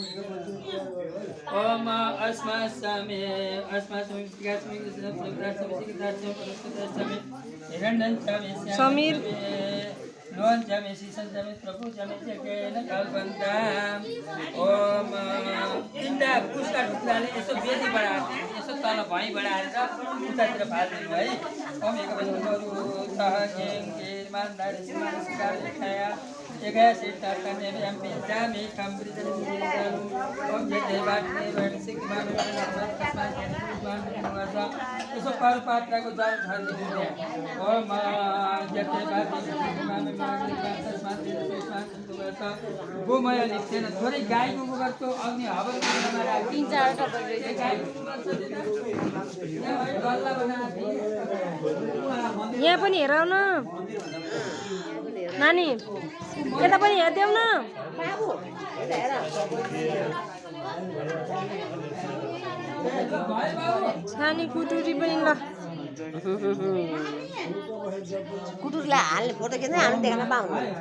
ओम अस्मास्सामे अस्मास्सामे विकासमे सिकतास्मे हिरण्यंचामे समीर लोहंचामे शीशंचामे प्रभुचामे जकेन कल्पन्ताम ओम तिनवटा पुस्ता ढुक्राले यसो बेदी बढाएर यसो तल भई बढाएर उतातिर फाल्दिनु है ओम एक बजु सहकेङ के मानदार सिमानस्कार लेखाया एका सिता कन्या में पिता में कंप्लीट दिनु ओम जते बात ने बन सिकमा में तस्मात नवासा यसो पर पात्रको जल झन् दिनु ओम जते बात सिकमा में तस्मात नवासा गोमय नित्यन थोरै गाईको गोबरको अग्नि हवन गर्नमा राखी 3-4 टा गाई गल्ला बनाएर यहाँ पनि हेरौ न नानी यता पनि हेर्देऊ न बाबु हेर सानी कुटुरी पनि ल कुटुरलाई हाल्ने फोटो खिच्न हामी देख्न पाउँदैन